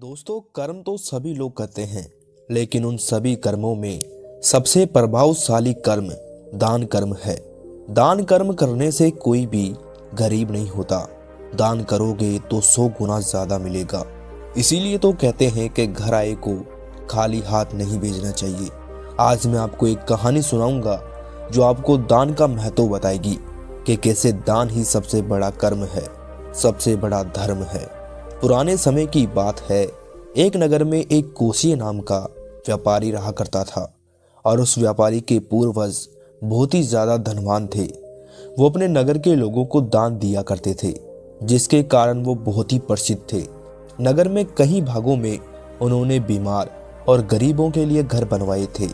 दोस्तों, कर्म तो सभी लोग करते हैं, लेकिन उन सभी कर्मों में सबसे प्रभावशाली कर्म दान कर्म है। दान कर्म करने से कोई भी गरीब नहीं होता। दान करोगे तो 100 गुना ज्यादा मिलेगा। इसीलिए तो कहते हैं कि घर आए को खाली हाथ नहीं भेजना चाहिए। आज मैं आपको एक कहानी सुनाऊंगा जो आपको दान का महत्व बताएगी कि कैसे दान ही सबसे बड़ा कर्म है, सबसे बड़ा धर्म है। पुराने समय की बात है। एक नगर में एक कोसीय नाम का व्यापारी रहा करता था और उस व्यापारी के पूर्वज बहुत ही ज्यादा धनवान थे। वो अपने नगर के लोगों को दान दिया करते थे, जिसके कारण वो बहुत ही प्रसिद्ध थे। नगर में कई भागों में उन्होंने बीमार और गरीबों के लिए घर बनवाए थे,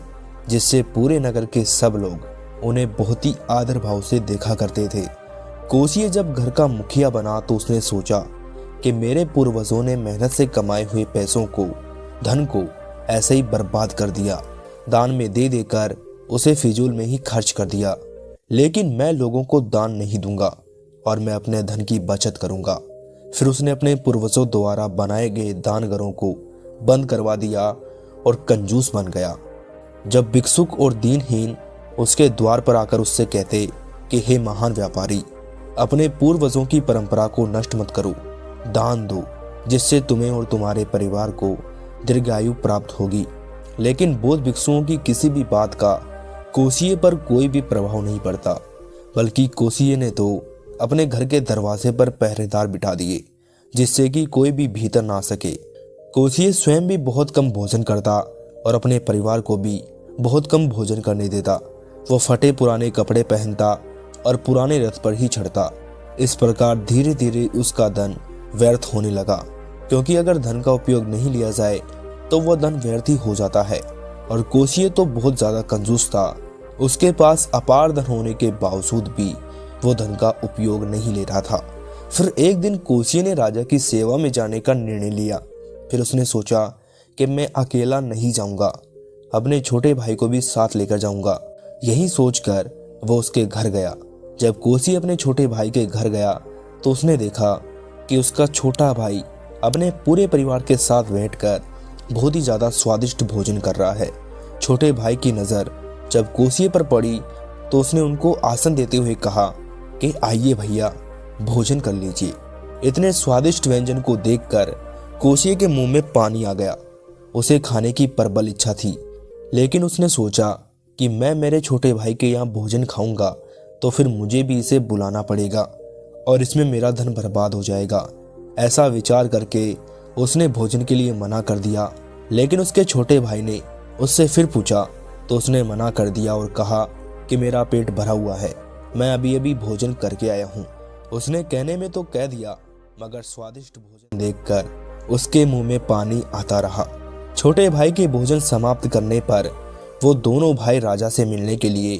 जिससे पूरे नगर के सब लोग उन्हें बहुत ही आदर भाव से देखा करते थे। कोसीय जब घर का मुखिया बना तो उसने सोचा कि मेरे पूर्वजों ने मेहनत से कमाए हुए पैसों को, धन को ऐसे ही बर्बाद कर दिया, दान में दे देकर उसे फिजूल में ही खर्च कर दिया। लेकिन मैं लोगों को दान नहीं दूंगा और मैं अपने धन की बचत करूंगा। फिर उसने अपने पूर्वजों द्वारा बनाए गए दानघरों को बंद करवा दिया और कंजूस बन गया। जब भिक्षुक और दीनहीन उसके द्वार पर आकर उससे कहते कि हे महान व्यापारी, अपने पूर्वजों की परंपरा को नष्ट मत करो, दान दो, जिससे तुम्हें और तुम्हारे परिवार को दीर्घायु प्राप्त होगी। लेकिन बौद्ध भिक्षुओं की किसी भी बात का कोसीय पर कोई भी प्रभाव नहीं पड़ता, बल्कि कोसीय ने तो अपने घर के दरवाजे पर पहरेदार बिठा दिए, जिससे कि कोई भी भीतर ना सके। कोसीय स्वयं भी बहुत कम भोजन करता और अपने परिवार को भी बहुत कम भोजन करने देता। वो फटे पुराने कपड़े पहनता और पुराने रथ पर ही चढ़ता। इस प्रकार धीरे धीरे उसका धन व्यर्थ होने लगा, क्योंकि अगर धन का उपयोग नहीं लिया जाए तो वह धन व्यर्थ ही हो जाता है। और कोसीय तो बहुत ज्यादा कंजूस था। उसके पास अपार धन होने के बावजूद भी वो धन का उपयोग नहीं ले रहा था। फिर एक दिन कोसीय ने राजा की सेवा में जाने का निर्णय लिया। फिर उसने सोचा कि मैं अकेला नहीं जाऊंगा, अपने छोटे भाई को भी साथ लेकर जाऊंगा। यही सोचकर वो उसके घर गया। जब कोसीय अपने छोटे भाई के घर गया तो उसने देखा कि उसका छोटा भाई अपने पूरे परिवार के साथ बैठकर बहुत ही ज्यादा स्वादिष्ट भोजन कर रहा है। छोटे भाई की नजर जब कोसीय पर पड़ी तो उसने उनको आसन देते हुए कहा कि आइए भैया, भोजन कर लीजिए। इतने स्वादिष्ट व्यंजन को देखकर कोसीय के मुंह में पानी आ गया। उसे खाने की प्रबल इच्छा थी, लेकिन उसने सोचा कि मैं मेरे छोटे भाई के यहाँ भोजन खाऊंगा तो फिर मुझे भी इसे बुलाना पड़ेगा और इसमें मेरा धन बर्बाद हो जाएगा। ऐसा विचार करके उसने भोजन के लिए मना कर दिया। लेकिन उसके छोटे भाई ने उससे फिर पूछा तो उसने मना कर दिया और कहा कि मेरा पेट भरा हुआ है, मैं अभी अभी भोजन करके आया हूँ। उसने कहने में तो कह दिया, मगर स्वादिष्ट भोजन देखकर उसके मुंह में पानी आता रहा। छोटे भाई के भोजन समाप्त करने पर वो दोनों भाई राजा से मिलने के लिए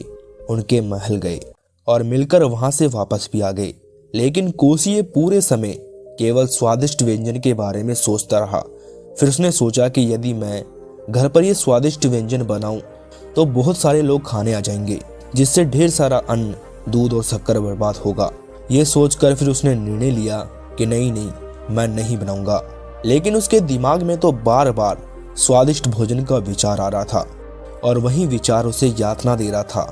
उनके महल गए और मिलकर वहां से वापस भी आ गए। लेकिन कोसीय पूरे समय केवल स्वादिष्ट व्यंजन के बारे में सोचता रहा। फिर उसने सोचा कि यदि मैं घर पर ये स्वादिष्ट व्यंजन बनाऊं तो बहुत सारे लोग खाने आ जाएंगे, जिससे ढेर सारा अन्न, दूध और शक्कर बर्बाद होगा। ये सोचकर फिर उसने निर्णय लिया कि नहीं, मैं नहीं बनाऊंगा। लेकिन उसके दिमाग में तो बार बार स्वादिष्ट भोजन का विचार आ रहा था और वही विचार उसे यातना दे रहा था।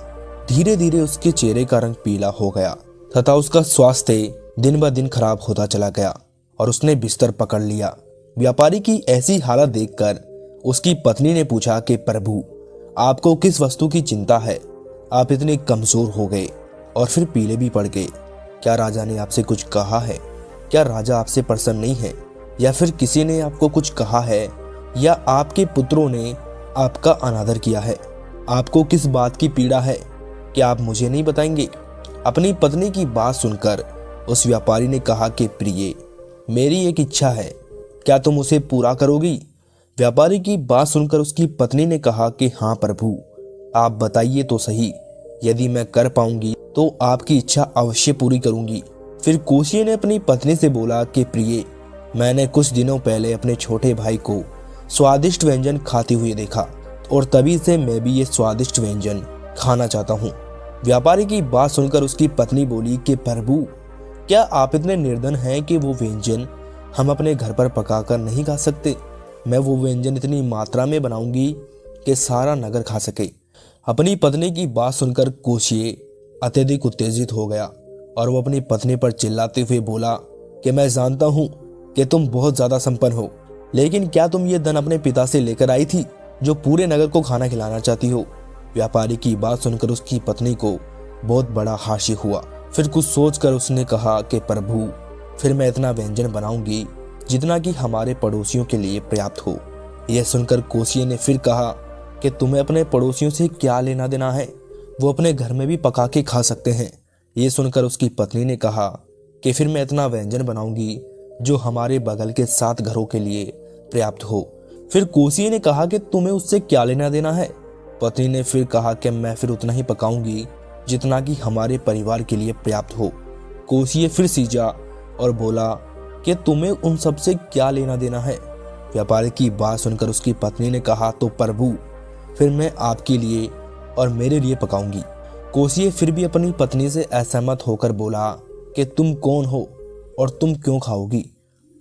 धीरे धीरे उसके चेहरे का रंग पीला हो गया तथा उसका स्वास्थ्य दिन ब दिन खराब होता चला गया और उसने बिस्तर पकड़ लिया। व्यापारी की ऐसी हालत देखकर उसकी पत्नी ने पूछा कि प्रभु, आपको किस वस्तु की चिंता है? आप इतने कमजोर हो गए और फिर पीले भी पड़ गए। क्या राजा ने आपसे कुछ कहा है? क्या राजा आपसे प्रसन्न नहीं है? या फिर किसी ने आपको कुछ कहा है? या आपके पुत्रों ने आपका अनादर किया है? आपको किस बात की पीड़ा है? क्या आप मुझे नहीं बताएंगे? अपनी पत्नी की बात सुनकर उस व्यापारी ने कहा कि प्रिय, मेरी एक इच्छा है, क्या तुम उसे पूरा करोगी? व्यापारी की बात सुनकर उसकी पत्नी ने कहा कि हाँ प्रभु, आप बताइए तो सही। यदि मैं कर पाऊंगी तो आपकी इच्छा अवश्य पूरी करूंगी। फिर कोसीय ने अपनी पत्नी से बोला कि प्रिय, मैंने कुछ दिनों पहले अपने छोटे भाई को स्वादिष्ट व्यंजन खाते हुए देखा और तभी से मैं भी ये स्वादिष्ट व्यंजन खाना चाहता हूँ। व्यापारी की बात सुनकर उसकी पत्नी बोली कि प्रभु, क्या आप इतने निर्धन हैं कि वो व्यंजन हम अपने घर पर पकाकर नहीं खा सकते? मैं वो व्यंजन इतनी मात्रा में बनाऊंगी कि सारा नगर खा सके। अपनी पत्नी की बात सुनकर कोशिये अत्यधिक उत्तेजित हो गया और वो अपनी पत्नी पर चिल्लाते हुए बोला कि मैं जानता हूँ कि तुम बहुत ज्यादा संपन्न हो, लेकिन क्या तुम ये धन अपने पिता से लेकर आई थी जो पूरे नगर को खाना खिलाना चाहती हो? व्यापारी की बात सुनकर उसकी पत्नी को बहुत बड़ा हास्य हुआ। फिर कुछ सोचकर उसने कहा कि प्रभु, फिर मैं इतना व्यंजन बनाऊंगी जितना कि हमारे पड़ोसियों के लिए पर्याप्त हो। यह सुनकर कोशिये ने फिर कहा कि तुम्हें अपने पड़ोसियों से क्या लेना देना है, वो अपने घर में भी पका के खा सकते हैं। ये सुनकर उसकी पत्नी ने कहा कि फिर मैं इतना व्यंजन बनाऊंगी जो हमारे बगल के 7 घरों के लिए पर्याप्त हो। फिर कोशिये ने कहा कि तुम्हें उससे क्या लेना देना है? पत्नी ने फिर कहा कि मैं फिर उतना ही पकाऊंगी जितना कि हमारे परिवार के लिए पर्याप्त हो। कोशिये फिर सीजा और बोला कि तुम्हें उन सब से क्या लेना देना है? व्यापारी की बात सुनकर उसकी पत्नी ने कहा, तो प्रभु, फिर मैं आपके लिए और मेरे लिए पकाऊंगी। कोशिये फिर भी अपनी पत्नी से असहमत होकर बोला कि तुम कौन हो और तुम क्यों खाओगी?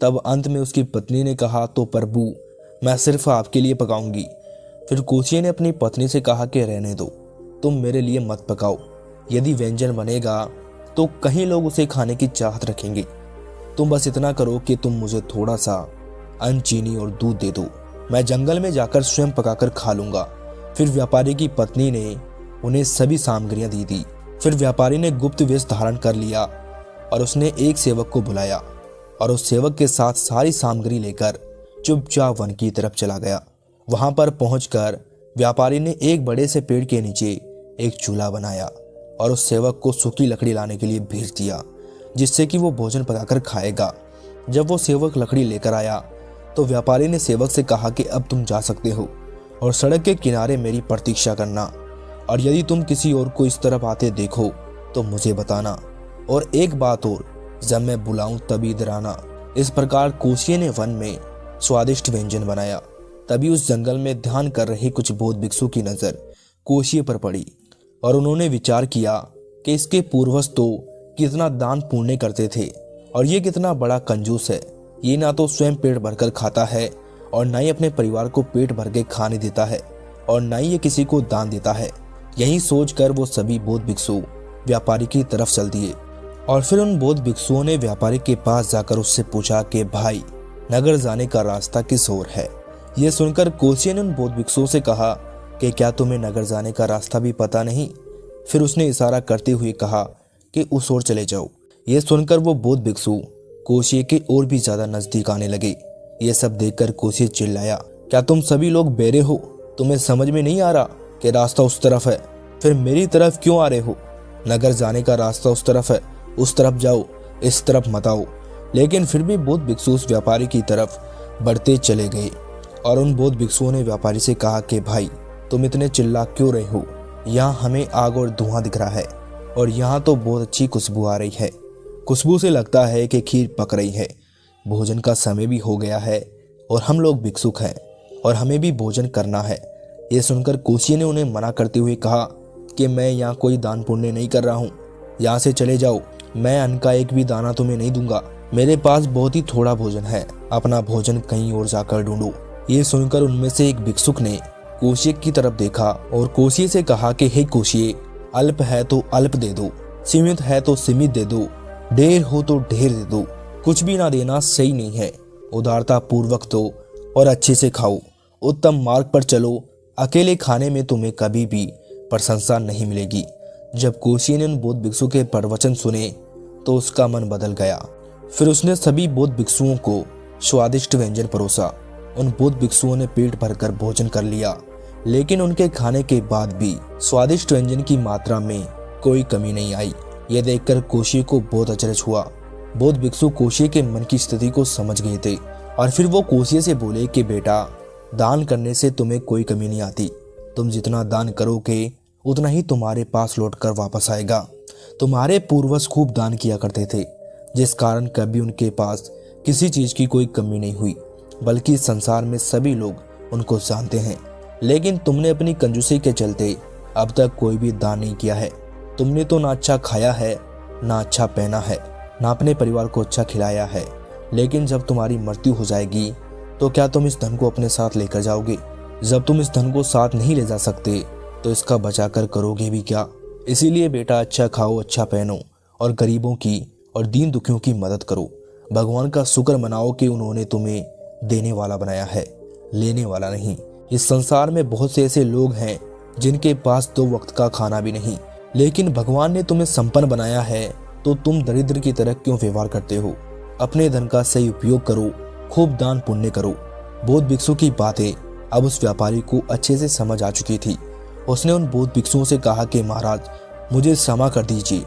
तब अंत में उसकी पत्नी ने कहा, तो प्रभु, मैं सिर्फ आपके लिए पकाऊंगी। फिर कोशिये ने अपनी पत्नी से कहा कि रहने दो, तुम मेरे लिए मत पकाओ। यदि व्यंजन बनेगा तो कहीं लोग उसे खाने की चाहत रखेंगे। तुम बस इतना करो कि तुम मुझे थोड़ा सा अन्न, चीनी और दूध दे दो। मैं जंगल में जाकर स्वयं पकाकर खा लूंगा। फिर व्यापारी की पत्नी ने उन्हें सभी सामग्रियां दी थी। फिर व्यापारी ने गुप्त वेश धारण कर लिया और उसने एक सेवक को बुलाया और उस सेवक के साथ सारी सामग्री लेकर चुपचाप वन की तरफ चला गया। वहां पर पहुंचकर व्यापारी ने एक बड़े से पेड़ के नीचे एक चूल्हा बनाया और उस सेवक को सूखी लकड़ी लाने के लिए भेज दिया, जिससे कि वो भोजन पकाकर खाएगा। जब वो सेवक लकड़ी लेकर आया तो व्यापारी ने सेवक से कहा कि अब तुम जा सकते हो और सड़क के किनारे मेरी प्रतीक्षा करना, और यदि तुम किसी और को इस तरफ आते देखो तो मुझे बताना, और एक बात और, जब मैं बुलाऊं तभी इधर आना। इस प्रकार कोशिये ने वन में स्वादिष्ट व्यंजन बनाया। तभी उस जंगल में ध्यान कर रहे कुछ बौद्ध भिक्षु की नजर कोशिये पर पड़ी और उन्होंने विचार किया कि इसके पूर्वज तो कितना दान पुण्य करते थे और ये कितना बड़ा कंजूस है। ये ना तो स्वयं पेट भरकर खाता है और ना ही अपने परिवार को पेट भर के खाने देता है और ना ही ये किसी को दान देता है। यही सोचकर वो सभी बौद्ध भिक्षु व्यापारी की तरफ चल दिए और फिर उन बौद्ध भिक्षुओं ने व्यापारी के पास जाकर उससे पूछा कि भाई, नगर जाने का रास्ता किस ओर है? यह सुनकर कोशिये ने उन बौद्ध भिक्षुओं से कहा कि क्या तुम्हें नगर जाने का रास्ता भी पता नहीं? फिर उसने इशारा करते हुए कहा कि उस ओर चले जाओ। यह सुनकर वो बौद्ध भिक्षु कोशिये के और भी ज्यादा नजदीक आने लगे। ये सब देखकर कोशिये चिल्लाया, क्या तुम सभी लोग बेरे हो? तुम्हें समझ में नहीं आ रहा कि रास्ता उस तरफ है? फिर मेरी तरफ क्यों आ रहे हो? नगर जाने का रास्ता उस तरफ है, उस तरफ जाओ, इस तरफ मत आओ। लेकिन फिर भी बौद्ध भिक्षु उस व्यापारी की तरफ बढ़ते चले गए और उन बौद्ध भिक्षुओं ने व्यापारी से कहा कि भाई, तुम इतने चिल्ला क्यों रहे हो? यहाँ हमें आग और धुआं दिख रहा है और यहाँ तो बहुत अच्छी खुशबू आ रही है। खुशबू से लगता है कि खीर पक रही है। भोजन का समय भी हो गया है और हम लोग भिक्षुक हैं और हमें भी भोजन करना है। ये सुनकर कोशिये ने उन्हें मना करते हुए कहा कि मैं यहाँ कोई दान पुण्य नहीं कर रहा हूँ, यहाँ से चले जाओ। मैं अन्न का एक भी दाना तुम्हें नहीं दूंगा। मेरे पास बहुत ही थोड़ा भोजन है, अपना भोजन कहीं और जाकर ढूंढो। ये सुनकर उनमें से एक भिक्षुक ने कोशिये की तरफ देखा और कोशिये से कहा कि हे कोशिये, अल्प है तो अल्प दे दो, सीमित है तो सीमित दे दो, ढेर हो तो ढेर दे दो। कुछ भी ना देना सही नहीं है। उदारता पूर्वक दो और अच्छे से खाओ। उत्तम मार्ग पर चलो। अकेले खाने में तुम्हें कभी भी प्रशंसा नहीं मिलेगी। जब कोशिये ने उन बौद्ध भिक्षु के प्रवचन सुने तो उसका मन बदल गया। फिर उसने सभी बौद्ध भिक्षुओं को स्वादिष्ट व्यंजन परोसा। उन बौद्ध भिक्षुओं ने पेट भरकर भोजन कर लिया, लेकिन उनके खाने के बाद भी स्वादिष्ट व्यंजन की मात्रा में कोई कमी नहीं आई। यह देखकर कोशिये को बहुत अचरज हुआ। बौद्ध भिक्षु कोशिये के मन की स्थिति को समझ गए थे और फिर वो कोशिये से बोले कि बेटा, दान करने से तुम्हें कोई कमी नहीं आती। तुम जितना दान करोगे उतना ही तुम्हारे पास लौटकर वापस आएगा। तुम्हारे पूर्वज खूब दान किया करते थे, जिस कारण कभी उनके पास किसी चीज की कोई कमी नहीं हुई, बल्कि इस संसार में सभी लोग उनको जानते हैं। लेकिन तुमने अपनी कंजूसी के चलते अब तक कोई भी दान नहीं किया है। तुमने तो ना अच्छा खाया है, ना अच्छा पहना है, ना अपने परिवार को अच्छा खिलाया है लेकिन जब तुम्हारी मृत्यु हो जाएगी तो क्या तुम इस धन को अपने साथ लेकर जाओगे? जब तुम इस धन को साथ नहीं ले जा सकते तो इसका बचा कर करोगे भी क्या? इसीलिए बेटा, अच्छा खाओ, अच्छा पहनो और गरीबों की और दीन दुखियों की मदद करो। भगवान का शुक्र मनाओ कि उन्होंने तुम्हें देने वाला बनाया है, लेने वाला नहीं। इस संसार में बहुत से ऐसे लोग हैं जिनके पास 2 वक्त का खाना भी नहीं, लेकिन भगवान ने तुम्हें संपन्न बनाया है, तो तुम दरिद्र की तरह क्यों व्यवहार करते हो? अपने धन का सही उपयोग करो, खूब दान पुण्य करो। बौद्ध भिक्षु की बातें अब उस व्यापारी को अच्छे से समझ आ चुकी थी। उसने उन बौद्ध भिक्षुओं से कहा कि महाराज, मुझे क्षमा कर दीजिए।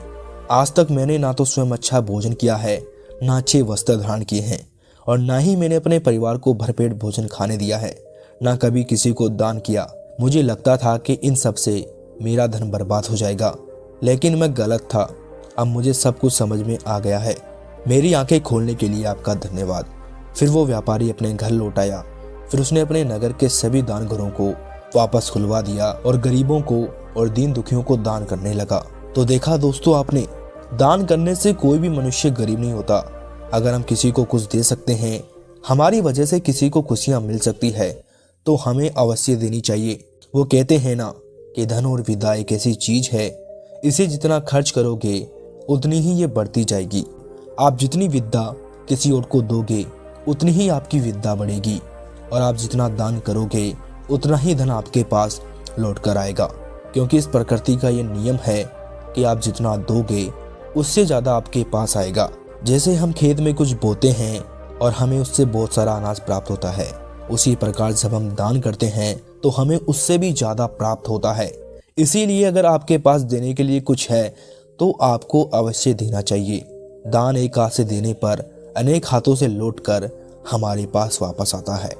आज तक मैंने ना तो स्वयं अच्छा भोजन किया है, ना अच्छे वस्त्र धारण किए हैं, और ना ही मैंने अपने परिवार को भरपेट भोजन खाने दिया है, ना कभी किसी को दान किया। मुझे लगता था कि इन सब से मेरा धन बर्बाद हो जाएगा, लेकिन मैं गलत था। अब मुझे सब कुछ समझ में आ गया है। मेरी आंखें खोलने के लिए आपका धन्यवाद। फिर वो व्यापारी अपने घर लौट आया। फिर उसने अपने नगर के सभी दान घरों को वापस खुलवा दिया और गरीबों को और दीन दुखियों को दान करने लगा। तो देखा दोस्तों आपने, दान करने से कोई भी मनुष्य गरीब नहीं होता। अगर हम किसी को कुछ दे सकते हैं, हमारी वजह से किसी को खुशियां मिल सकती है, तो हमें अवश्य देनी चाहिए। वो कहते हैं ना कि धन और विद्या एक ऐसी चीज है, इसे जितना खर्च करोगे उतनी ही ये बढ़ती जाएगी। आप जितनी विद्या किसी और को दोगे उतनी ही आपकी विद्या बढ़ेगी, और आप जितना दान करोगे उतना ही धन आपके पास लौट कर आएगा। क्योंकि इस प्रकृति का ये नियम है कि आप जितना दोगे उससे ज़्यादा आपके पास आएगा। जैसे हम खेत में कुछ बोते हैं और हमें उससे बहुत सारा अनाज प्राप्त होता है, उसी प्रकार जब हम दान करते हैं तो हमें उससे भी ज़्यादा प्राप्त होता है। इसीलिए अगर आपके पास देने के लिए कुछ है तो आपको अवश्य देना चाहिए। दान एक हाथ से देने पर अनेक हाथों से लौटकर हमारे पास वापस आता है।